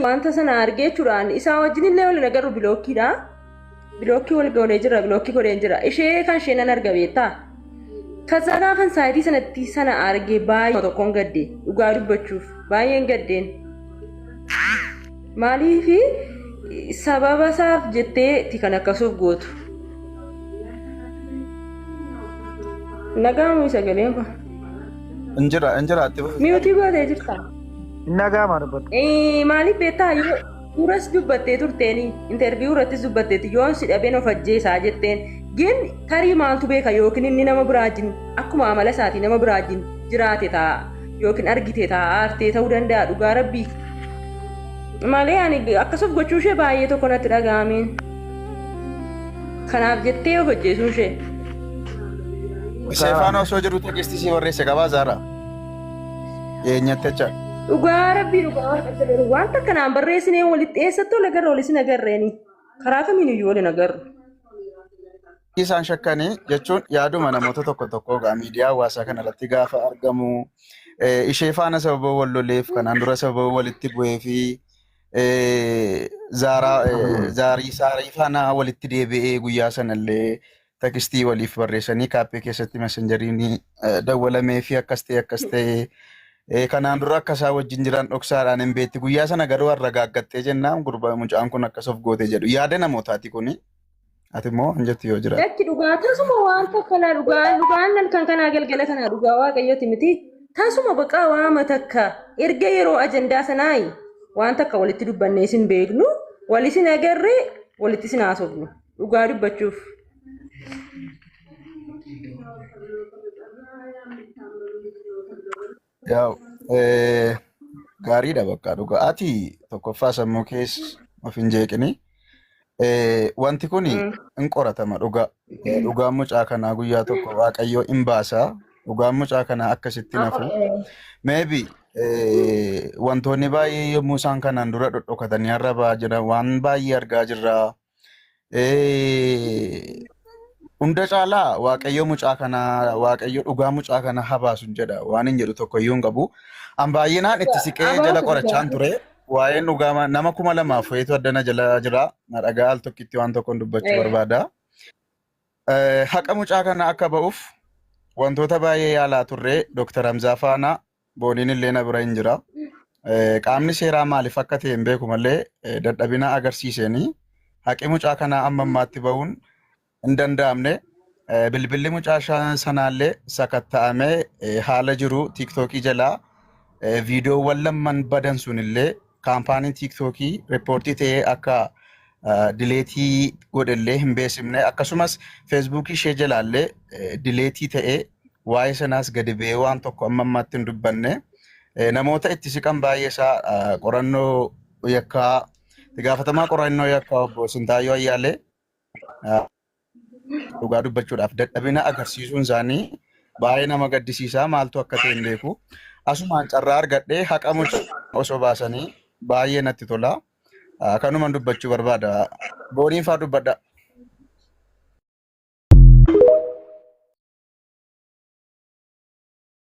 wanta sana argee jechuudhaan isaa wajjin illee wal agarru bilookiidha. Bilookii wal goonee jira bilookii godhee jira. Ishee kan isheen nan arga beektaa. Kaza gaafan saayitii sanatti sana argee baay'ee tokkoon gaddee dhugaa dubbachuuf baay'een gaddeen. Maaliif sababa isaaf jettee kan akkasuuf gootu. Nagamu sagaleen kun. Injira ati. Miyuutii gootee jirta. Nagama dubbatu. Maaliif beektaa duras dubbattee turteeni interviyuu irrattis dubbatteeti yoon si dhabeen of ajjeesaa jetteen gin tarii maaltu beeka yookiin inni nama biraajin akkuma amala isaatii nama biraajin jiraate ta'a yookiin argite ta'a aartee ta'uu danda'a dhugaa rabbii. Malee ani akkasumas gochuu ishee baay'ee tokko natti dhaga'ameen. Kanaaf jettee of ajjeesuu ishee. Seefaan osoo jiru teekistii warreesse qabaa Zaara. Eenyatti jecha. Dhugaa rabbii dhugaa wanta kanaan barreessinee walitti eessattuu lagarra walitti nagarreeni. Karaa kamiin iyyuu waliin agarru. Isaan shakkanii jechuun yaaduma namoota tokko miidiyaa hawaasaa kanarratti gaafa argamu ishee faana sababa wal loleef kanaan dura sababa walitti bu'ee fi zaarii faana walitti deebi'ee guyyaa sanallee teekistii waliif barreessanii kaappee keessatti mesenjeriin dawwalamee fi akkas ta'e kanaan dura akkasaa wajjin jiran dhoksaadhaan hin beetti guyyaa sana garuu har'a gaaggattee jennaan gurbaa mucaan kun akkasuuf goote jedhu yaada namootaati kuni. Ati immoo anjatti yoo jira. Dakki dhugaa tasuma waan takka dhugaan kan kanaa galgala kanaa dhugaa waaqayyooti miti. Tasuma baqaa waama takka erga yeroo ajandaa sanaayi waan takka walitti dubbannee isin beeknu walis hin agarree walitti isin haasofnu dhugaa dubbachuuf. Yaa gaariidha bakka dhugaa ati tokkoffaa sammuu keessa of hin jeeqini. Wanti kun in qoratama dhugaan mucaa kanaa guyyaa tokko waaqayyoo in baasaa dhugaan mucaa kanaa akkasitti nafu maybe wantoonni baay'ee yommuu isaan kanaan dura dhodhokatanii arrabaa jiran waan baay'ee argaa jirra. Hunda caalaa waaqayyoo dhugaa mucaa kanaa habaasun jedha waan hin jedhu tokkoyyuu hin qabu. An baay'inaan itti siqee jala qorachaan ture. Waa'een dhugaa nama 2,000 wayitu addana jala jira. Na dhagaa al tokkitti waan tokkoon dubbachuu barbaada. Haqa mucaa kana akka ba'uuf wantoota baay'ee yaalaa turre Dr. Hamzaa faana booniin illee na bira hin jira. Qaamni seeraa maaliif akka ta'e hin beeku malee dadhabina agarsiisanii haqi mucaa kanaa amma ammaatti ba'uun hin danda'amne. Bilbilli mucaa sanaallee sakatta'amee haala jiru tiiktookii jalaa viidiyoowwan lamman badan sunillee kaampaaniin tiiktookii riippoortii ta'ee akka dileetii godhellee hin beeksifne akkasumas feesbuukii ishee jalaallee dileetii ta'ee waa'ee sanaas gadi ba'ee waan tokko amma ammaatti hin dubbanne namoota itti siqan baay'ee isaa qorannoo yakkaa itti gaafatamaa qorannoo yakkaa obbo Sintaayyoo Ayyaalee dhugaa dubbachuudhaaf dadhabina agarsiisuun isaanii baay'ee nama gaddisiisaa maaltu akka ta'e hin beeku. Asumaan carraa argadhee haqa mucaa osoo baasanii baay'ee natti tola. Kanumaan dubbachuu barbaada. Booniin fa'aa dubbadha.